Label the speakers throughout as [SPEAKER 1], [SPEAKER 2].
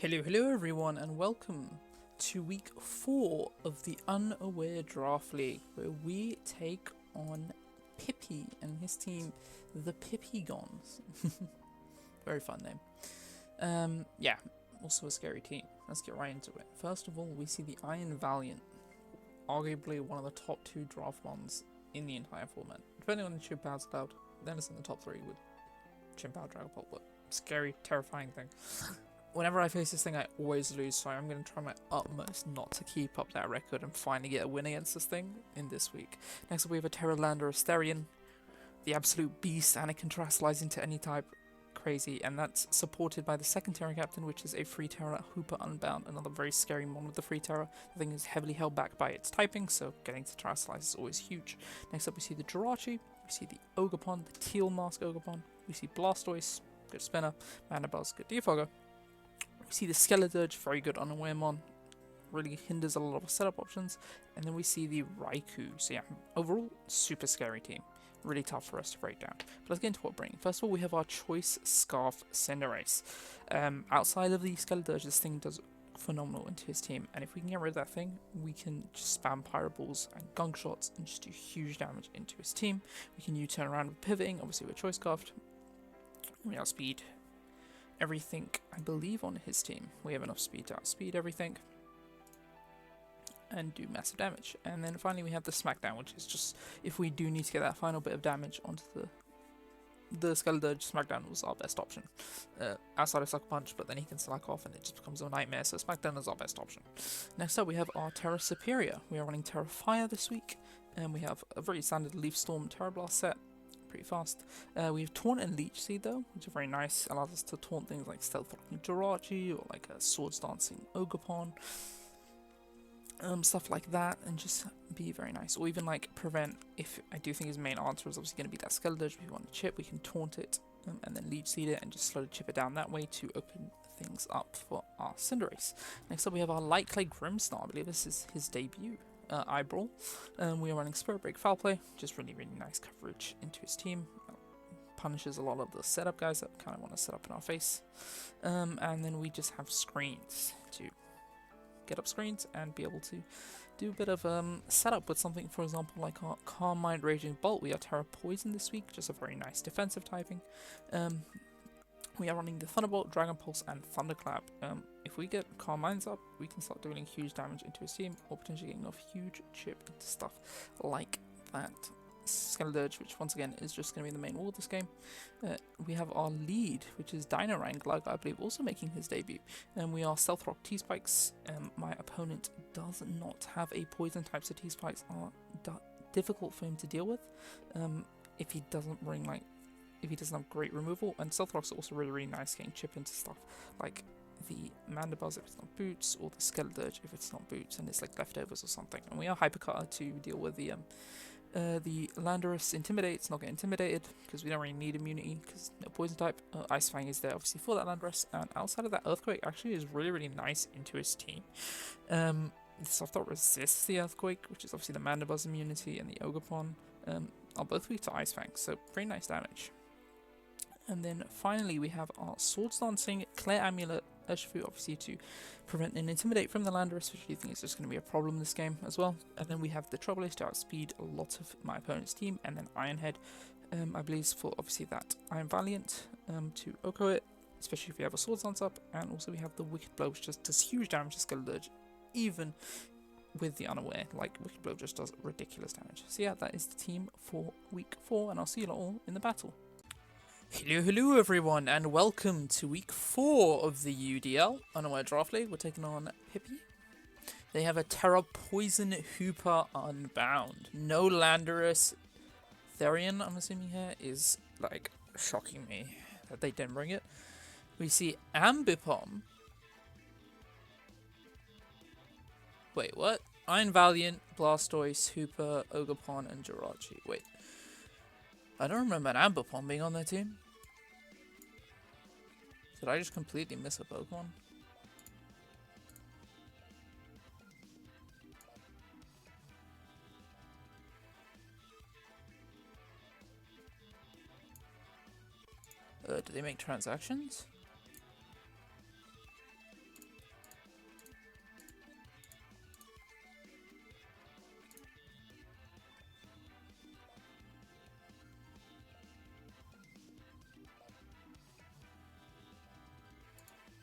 [SPEAKER 1] Hello everyone, and welcome to week 4 of the Unaware Draft League, where we take on Pippy and his team, the Pippygons. Very fun name. Yeah, also a scary team. Let's get right into it. First of all, we see the Iron Valiant, arguably one of the top 2 draft ones in the entire format. Depending on the chip powers allowed, then it's in the top 3 with Chimpow Dragapult, but scary, terrifying thing. Whenever I face this thing, I always lose, so I'm going to try my utmost not to keep up that record and finally get a win against this thing in this week. Next up, we have a Terralander Asterion, the absolute beast, and it can terrestrialize into any type. Crazy, and that's supported by the second Terra Captain, which is a Free Terra Hooper Unbound, another very scary mon with the Free Terra. The thing is heavily held back by its typing, so getting to terrestrialize is always huge. Next up, we see the Jirachi, we see the Ogerpon, the Teal Mask Ogerpon, we see Blastoise, good spinner, Mandibuzz, good Defogger. We see the Skeledirge, very good unaware mon, really hinders a lot of setup options, and then we see the Raikou. So yeah, overall, super scary team. Really tough for us to break down. But let's get into what we're bringing. First of all, we have our Choice Scarf Cinderace. Outside of the Skeledirge, this thing does phenomenal into his team, and if we can get rid of that thing, we can just spam Pyro Balls and Gunk Shots and just do huge damage into his team. We can U-turn around with Pivoting, obviously we're Choice Scarfed. We outspeed everything, I believe, on his team. We have enough speed to outspeed everything and do massive damage. And then finally we have the Smackdown, which is just, if we do need to get that final bit of damage onto the Skeledirge, Smackdown was our best option. Outside of Sucker Punch, but then he can slack off and it just becomes a nightmare, so Smackdown is our best option. Next up we have our Terra Superior. We are running Terra Fire this week, and we have a very standard Leaf Storm Terra Blast set. Pretty fast. We have Taunt and Leech Seed though, which are very nice. Allows us to taunt things like Stealth Rocking Jirachi or like a Swords Dancing Ogerpon. Stuff like that, and just be very nice. Or even like prevent, if I do think his main answer is obviously going to be that Skeledirge. If we want to chip, we can taunt it and then Leech Seed it and just slowly chip it down that way to open things up for our Cinderace. Next up we have our Light Clay Grimmsnar. I believe this is his debut. Eyebrawl. We are running Spirit Break Foul Play, just really nice coverage into his team. Punishes a lot of the setup guys that kind of want to set up in our face. And then we just have screens to get up screens and be able to do a bit of setup with something, for example, like our Calm Mind Raging Bolt. We are Terra Poison this week, just a very nice defensive typing. We are running the Thunderbolt, Dragon Pulse, and Thunderclap. If we get Calm Minds up, we can start doing huge damage into his team, or potentially getting off huge chip into stuff like that Skeledirge, which once again is just going to be the main wall of this game. We have our lead, which is Dynarang, like I believe also making his debut. And we are Stealth Rock T-Spikes. My opponent does not have a poison type, so T-Spikes are difficult for him to deal with. If he doesn't bring like, if he doesn't have great removal, and Stealth Rock's are also really nice getting chip into stuff like the Mandibuzz if it's not Boots, or the Skeledirge if it's not Boots and it's like leftovers or something. And we are Hypercutter to deal with the Landorus Intimidate. It's not getting intimidated because we don't really need immunity because no poison type. Ice Fang is there obviously for that Landorus, and outside of that, Earthquake actually is really nice into his team. The Soft Thought resists the Earthquake, which is obviously the Mandibuzz immunity, and the Ogerpon are both weak to Ice Fang, so pretty nice damage. And then finally we have our Swords Dancing, Claire Amulet, Urshifu, obviously to prevent and intimidate from the Landorus, which I think is just going to be a problem in this game as well. And then we have the Trouble to outspeed a lot of my opponent's team, and then Ironhead, I believe is for obviously that Iron Valiant to Oko it, especially if you have a Swords Dance up. And also we have the Wicked Blow, which just does huge damage to Skeledirge, even with the Unaware. Like, Wicked Blow just does ridiculous damage. So yeah, that is the team for week 4, and I'll see you all in the battle. Hello everyone, and welcome to week 4 of the UDL, Unaware Draft League. We're taking on Pippy. They have a Terra Poison Hooper Unbound. No Landorus. Therian, I'm assuming here, is like shocking me that they didn't bring it. We see Ambipom. Wait, what? Iron Valiant, Blastoise, Hooper, Ogerpon, and Jirachi. Wait. I don't remember an Ambipom being on their team. Did I just completely miss a Pokemon? Do they make transactions?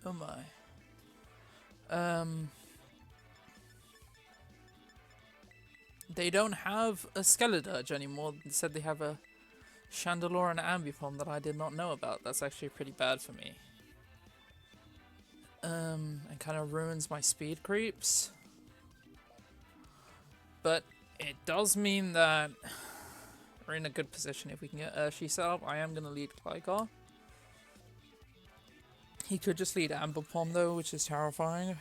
[SPEAKER 1] Oh my. They don't have a Skeledirge anymore. Instead they have a Chandelure and an Ambipom that I did not know about. That's actually pretty bad for me. And kind of ruins my speed creeps. But it does mean that we're in a good position if we can get Urshi set up. I am going to lead Knightor. He could just lead Ambipom though, which is terrifying.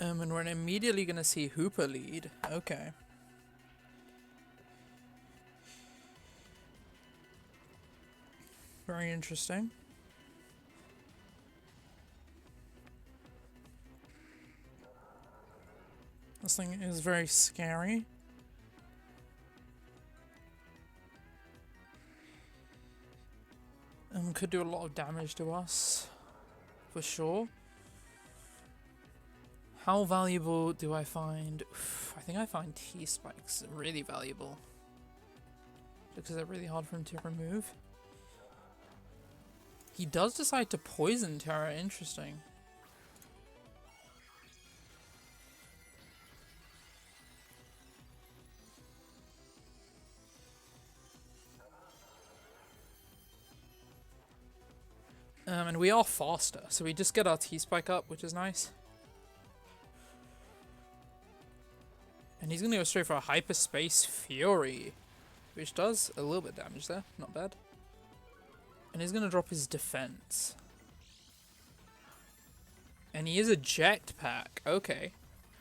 [SPEAKER 1] And we're immediately going to see Hooper lead. Okay. Very interesting. This thing is very scary. Could do a lot of damage to us. For sure. How valuable do I find? I think I find T-Spikes really valuable. Because they're really hard for him to remove. He does decide to poison Terra, interesting. And we are faster, so we just get our T-Spike up, which is nice. And he's going to go straight for a Hyperspace Fury, which does a little bit of damage there, not bad. And he's going to drop his defense. And he is a Jetpack, okay.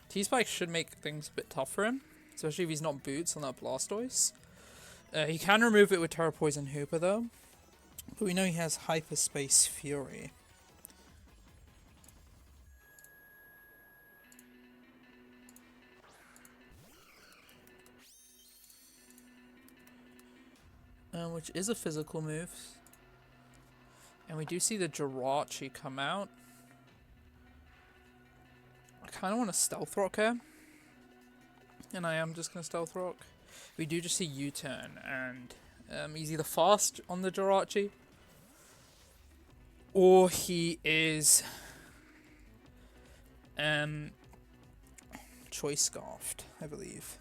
[SPEAKER 1] T-Spike should make things a bit tough for him, especially if he's not boots on that Blastoise. He can remove it with Terra Poison Hooper though, but we know he has Hyperspace Fury. Which is a physical move. And we do see the Jirachi come out. I kind of want to Stealth Rock here. And I am just going to Stealth Rock. We do just see U-turn, and he's either fast on the Jirachi, or he is Choice Scarfed, I believe.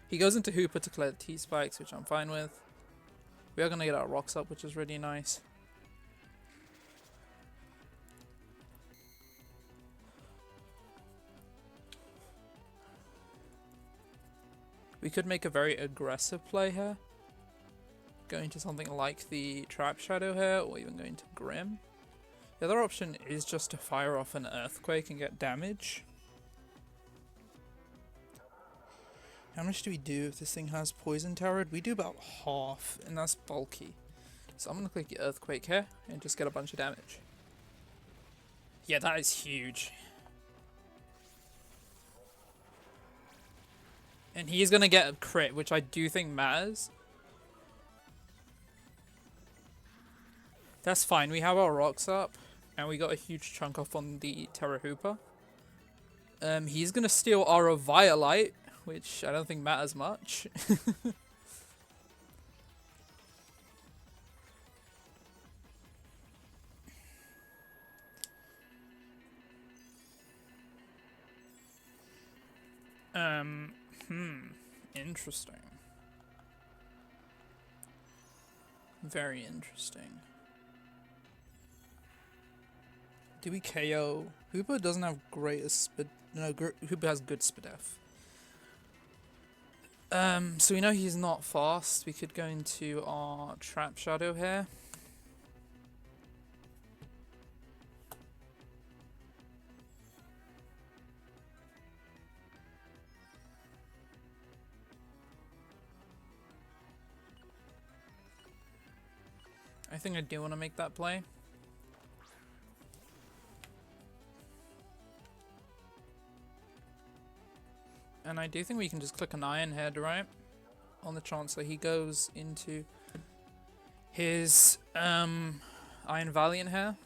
[SPEAKER 1] He goes into Hooper to clear the T-Spikes, which I'm fine with. We are going to get our rocks up, which is really nice. We could make a very aggressive play here. Going to something like the Trap Shadow here, or even going to Grim. The other option is just to fire off an Earthquake and get damage. How much do we do if this thing has Poison Towered? We do about half, and that's bulky. So I'm going to click the Earthquake here, and just get a bunch of damage. Yeah, that is huge. And he's going to get a crit, which I do think matters. That's fine, we have our rocks up, and we got a huge chunk off on the Terra Hooper. He's going to steal our Violite, which I don't think matters much. Interesting. Very interesting. Do we KO? Hooper doesn't have greatest speed. No, Hooper has good Spadef. So we know he's not fast. We could go into our Trap Shadow here. I think I do want to make that play. And I do think we can just click an Iron Head, right? On the chance that he goes into his Iron Valiant here.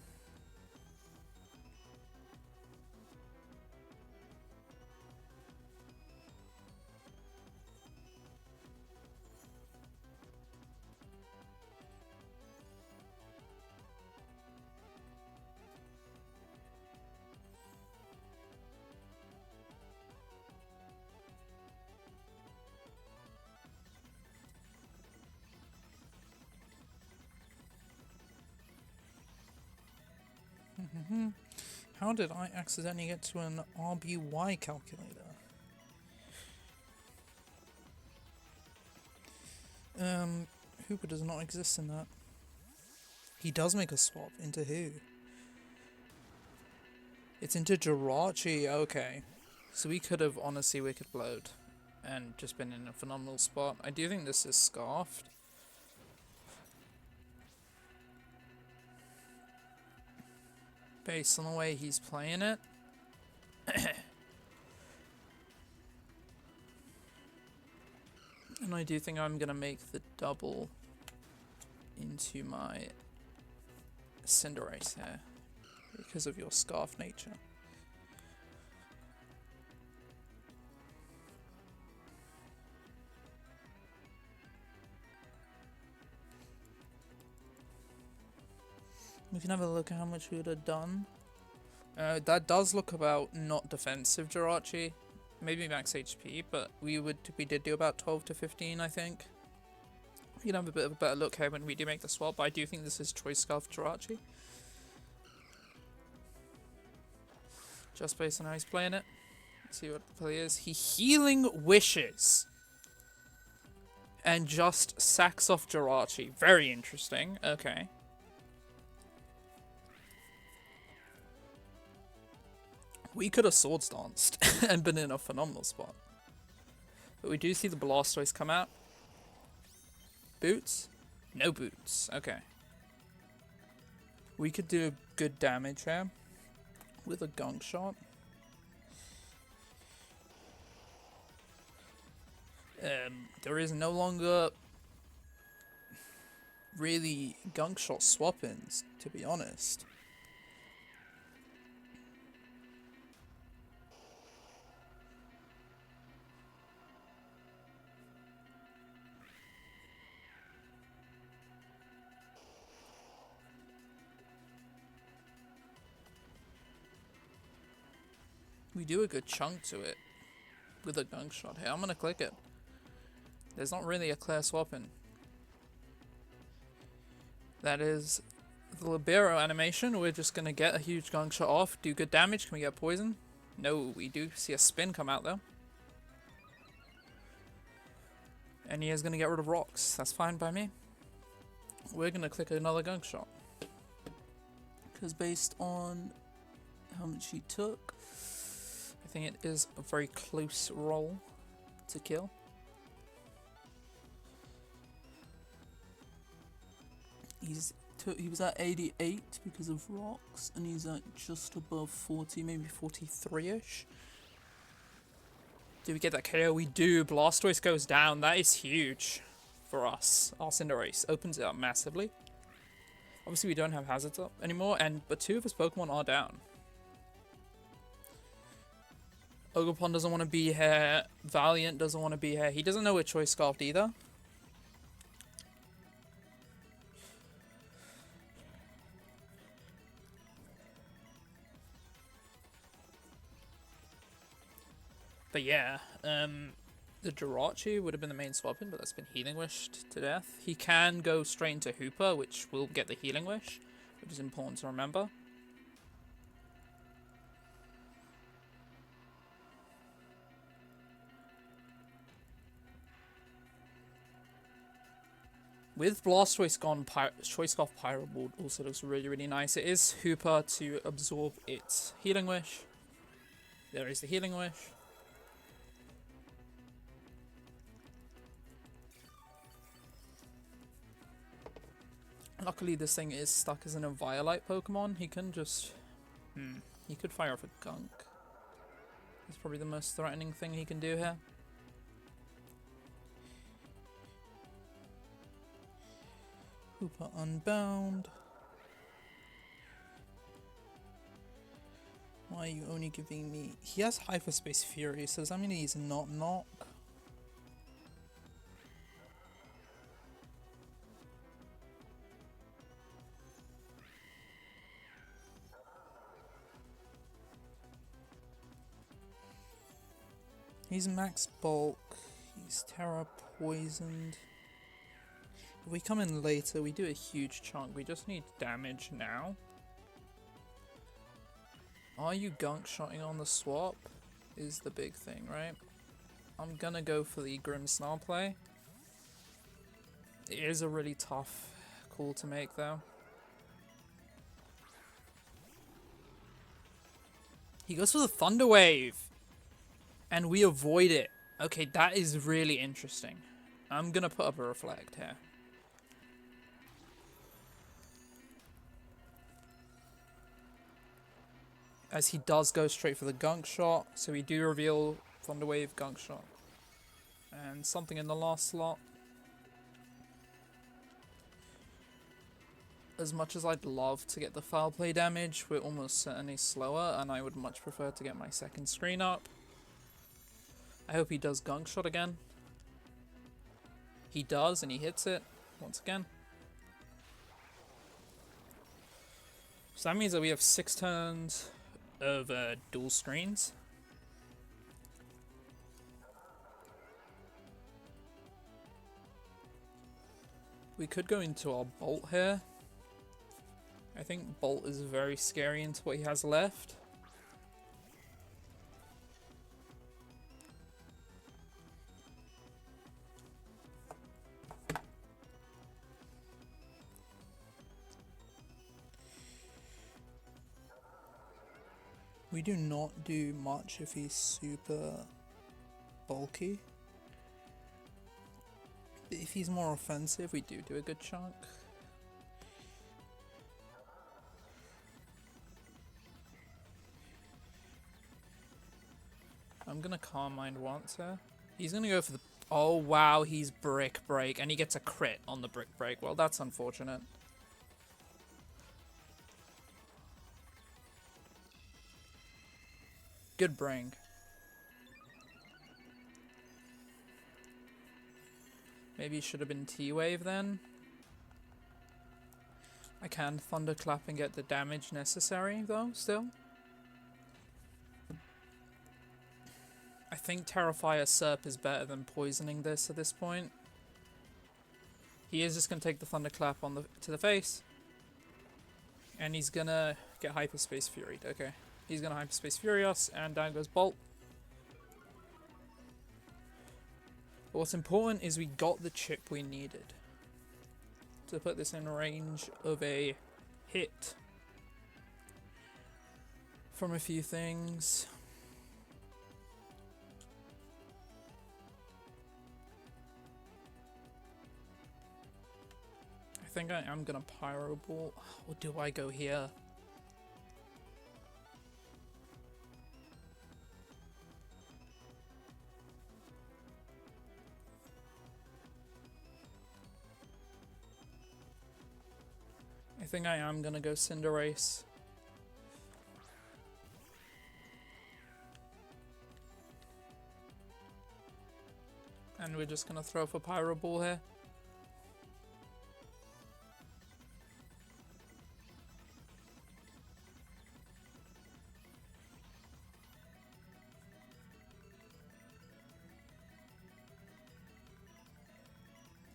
[SPEAKER 1] How did I accidentally get to an RBY calculator? Hooper does not exist in that. He does make a swap. Into who? It's into Jirachi, okay. So we could have honestly wicked blowed and just been in a phenomenal spot. I do think this is scarfed. Based on the way he's playing it. And I do think I'm going to make the double into my Cinderace here because of your scarf nature. We can have a look at how much we would have done. That does look about not defensive Jirachi. Maybe max HP, but we did do about 12 to 15, I think. You can have a bit of a better look here when we do make the swap, but I do think this is Choice Scarf Jirachi. Just based on how he's playing it. Let's see what the play is. He Healing Wishes. And just sacks off Jirachi. Very interesting. Okay. We could have Swords Danced and been in a phenomenal spot. But we do see the Blastoise come out. Boots? No boots. Okay. We could do good damage here with a Gunk shot. There is no longer really Gunk shot swap-ins, to be honest. We do a good chunk to it with a Gunk shot here. I'm going to click it. There's not really a clear swap in. That is the Libero animation. We're just going to get a huge Gunk shot off. Do good damage. Can we get poison? No, we do see a spin come out though. And he is going to get rid of rocks. That's fine by me. We're going to click another Gunk shot. Because based on how much he took, I think it is a very close roll to kill. He was at 88 because of rocks, and he's at just above 40, maybe 43-ish. Do we get that KO? We do. Blastoise goes down. That is huge for us. Our Cinderace opens it up massively. Obviously, we don't have hazards up anymore, but two of his Pokemon are down. Ogerpon doesn't want to be here. Valiant doesn't want to be here. He doesn't know we're Choice Scarfed either. But yeah, the Jirachi would have been the main swap-in, but that's been Healing Wished to death. He can go straight into Hooper, which will get the Healing Wish, which is important to remember. With Blastoise gone, Choice Scarf Pyro Ball also looks really, really nice. It is Hooper to absorb its Healing Wish. There is the Healing Wish. Luckily, this thing is stuck as an Inviolite Pokemon. He can just... he could fire off a Gunk. It's probably the most threatening thing he can do here. Hooper Unbound. Why are you only giving me... He has Hyperspace Fury, so does that mean he's not Knock? He's max bulk, he's Terra poisoned. If we come in later, we do a huge chunk. We just need damage now. Are you gunk shotting on the swap? Is the big thing, right? I'm gonna go for the Grim Snarl play. It is a really tough call to make though. He goes for the Thunder Wave! And we avoid it. Okay, that is really interesting. I'm gonna put up a Reflect here. As he does go straight for the Gunk shot, so we do reveal Thunder Wave, Gunk shot. And something in the last slot. As much as I'd love to get the foul play damage, we're almost certainly slower, and I would much prefer to get my second screen up. I hope he does Gunk shot again. He does, and he hits it once again. So that means that we have 6 turns of dual screens. We could go into our Bolt here. I think Bolt is very scary into what he has left. We do not do much if he's super bulky. But if he's more offensive, we do a good chunk. I'm gonna Calm Mind once here. He's gonna go for the... Oh wow, he's Brick Break, and he gets a crit on the Brick Break. Well, that's unfortunate. Good bring. Maybe it should have been T-Wave then. I can Thunderclap and get the damage necessary though, still. I think Terrifier Serp is better than poisoning this at this point. He is just gonna take the Thunderclap on to the face. And he's gonna get Hyperspace Furied, okay. He's gonna Hyperspace Fury us, and down goes Bolt. But what's important is we got the chip we needed to put this in range of a hit from a few things. I think I am gonna Pyro Ball, or do I go here? I think I am gonna go Cinderace. And we're just gonna throw for Pyro Ball here.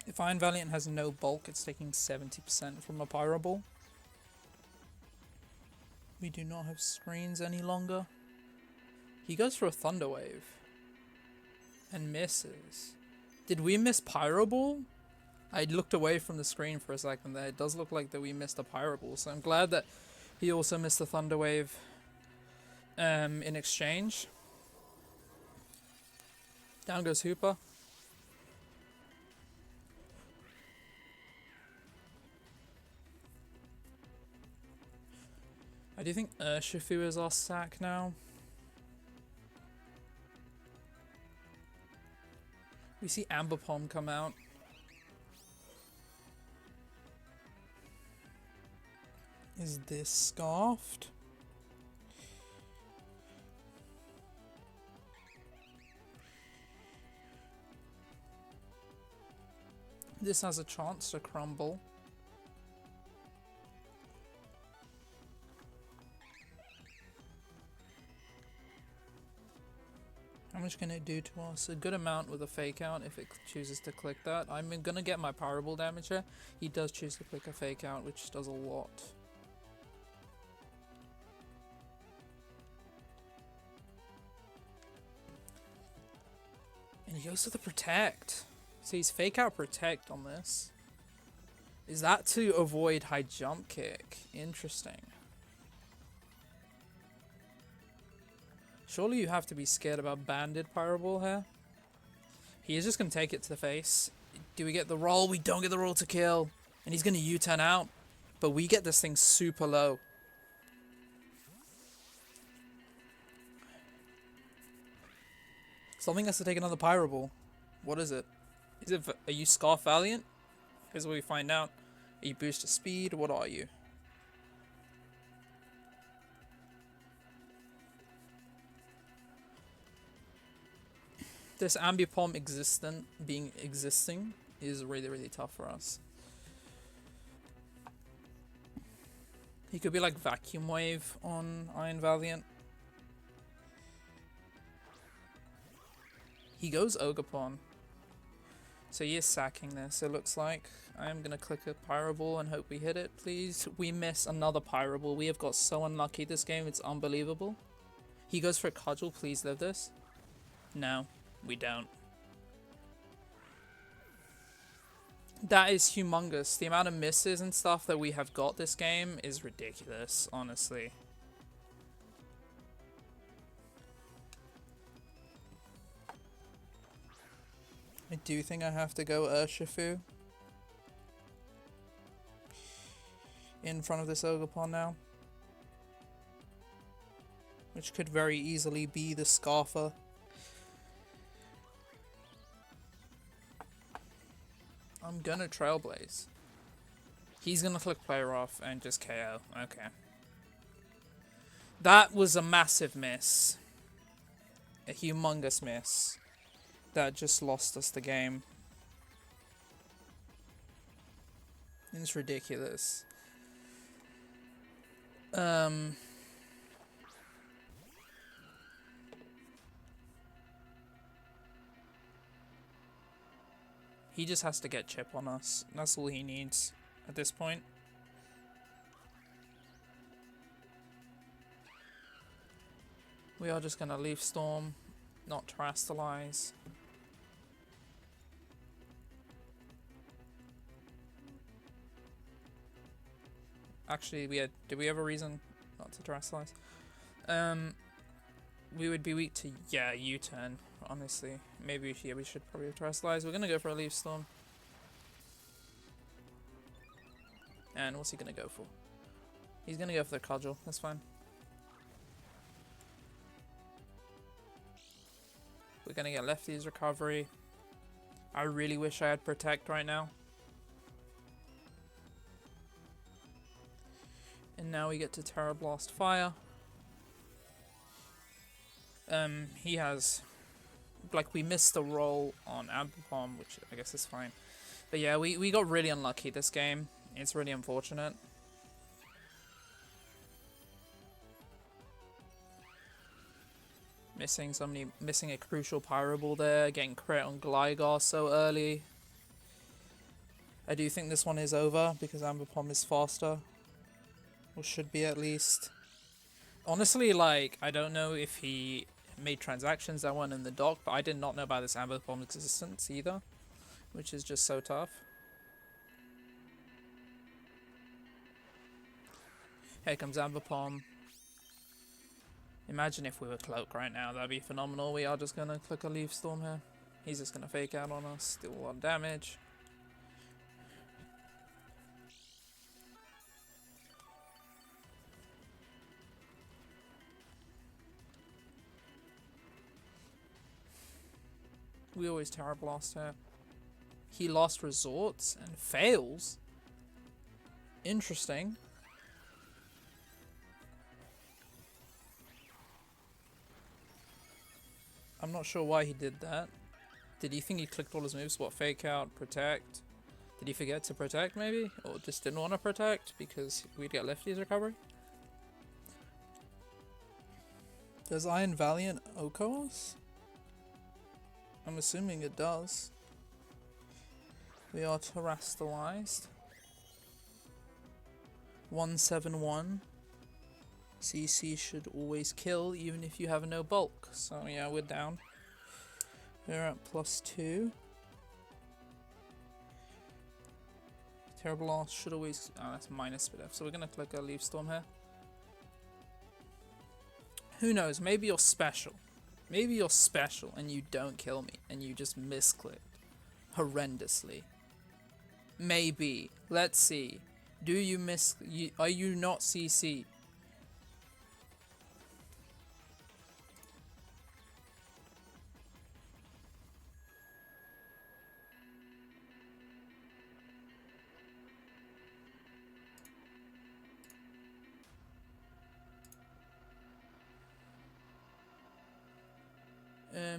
[SPEAKER 1] If Iron Valiant has no bulk, it's taking 70% from a Pyro Ball. We do not have screens any longer. He goes for a Thunder Wave. And misses. Did we miss Pyro Ball? I looked away from the screen for a second there. It does look like that we missed a Pyro Ball, so I'm glad that he also missed the Thunder Wave in exchange. Down goes Hooper. I do think Urshifu is our sack now. We see Ambipom come out. Is this Scarfed? This has a chance to crumble. How much can it do to us? A good amount with a fake out if it chooses to click that. I'm gonna get my Pyro Ball damage here. He does choose to click a fake out, which does a lot. And he goes to the protect. So he's fake out protect on this. Is that to avoid high jump kick? Interesting. Surely you have to be scared about banded Pyro here. He is just going to take it to the face. Do we get the roll? We don't get the roll to kill. And he's going to U-turn out. But we get this thing super low. Something has to take another Pyro Ball. What is it? Are you Scarf Valiant? Here's what we find out. Are you Booster Speed? What are you? This Ambipom existing is really, really tough for us. He could be like Vacuum Wave on Iron Valiant. He goes Ogre-Pon. So he is sacking this, it looks like. I am going to click a Pyro Ball and hope we hit it, please. We miss another Pyro Ball. We have got so unlucky this game, it's unbelievable. He goes for a Cudgel, please live this. No, we don't. That is humongous. The amount of misses and stuff that we have got this game is ridiculous, honestly. I do think I have to go Urshifu in front of this Ogre-Pon now. Which could very easily be the Scarfer. I'm gonna Trailblaze. He's gonna click player off and just KO. Okay. That was a massive miss. A humongous miss. That just lost us the game. It's ridiculous. He just has to get chip on us. That's all he needs at this point. We are just gonna Leaf Storm, not Terastallize. Actually, did we have a reason not to Terastallize? We would be weak to, yeah, U-turn, honestly. Maybe, yeah, we should probably Terastallize. We're gonna go for a Leaf Storm. And what's he gonna go for? He's gonna go for the Cudgel, that's fine. We're gonna get Lefty's recovery. I really wish I had Protect right now. And now we get to Terra Blast Fire. He has, like, we missed the roll on Ambipom, which I guess is fine. But yeah, we got really unlucky this game. It's really unfortunate. Missing a crucial Pyro Ball there, getting crit on Gligar so early. I do think this one is over because Ambipom is faster. Or should be at least. Honestly, like, I don't know if he made transactions that weren't in the dock, but I did not know about this Ambipom existence either, which is just so tough. Here comes Ambipom. Imagine if we were Cloak right now, that'd be phenomenal. We are just gonna click a Leaf Storm here. He's just gonna fake out on us, deal a lot of damage. We always Terra Blast here. He lost resorts and fails. Interesting. I'm not sure why he did that. Did he think he clicked all his moves? What, fake out, protect? Did he forget to protect maybe? Or just didn't want to protect because we'd get Lefty's recovery? Does Iron Valiant OHKO us? I'm assuming it does. We are Terastallized. 171. CC should always kill even if you have no bulk. So yeah, we're down. We're at +2. Terrible loss should always. Oh, that's minus bit F. So we're gonna click a Leaf Storm here. Who knows? Maybe you're special. Maybe you're special and you don't kill me and you just misclicked horrendously. Maybe. Let's see. Do you miss? Are you not CC?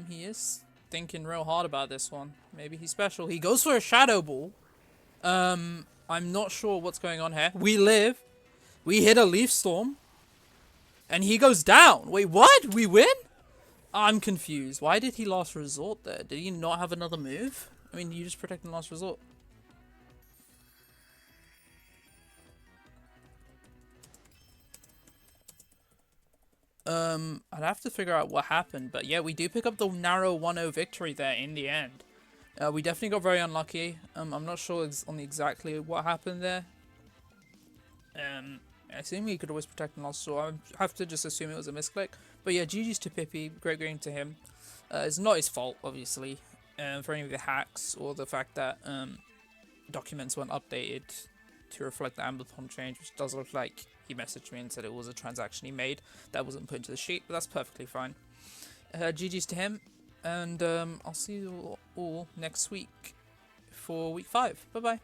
[SPEAKER 1] He is thinking real hard about this one. Maybe he's special. He goes for a Shadow Ball. I'm not sure what's going on here. We live. We hit a Leaf Storm. And he goes down. Wait, what? We win? I'm confused. Why did he last resort there? Did he not have another move? I mean, you just protect in last resort. I'd have to figure out what happened, but yeah, we do pick up the narrow 1-0 victory there in the end. We definitely got very unlucky. I'm not sure on exactly what happened there. I assume he could always protect and lost, so I have to just assume it was a misclick. But yeah, GG's to Pippy, great game to him. It's not his fault, obviously, for any of the hacks or the fact that documents weren't updated to reflect the Ambipom change, which does look like he messaged me and said it was a transaction he made that wasn't put into the sheet, but that's perfectly fine. GG's to him, and I'll see you all next week for week 5. Bye bye.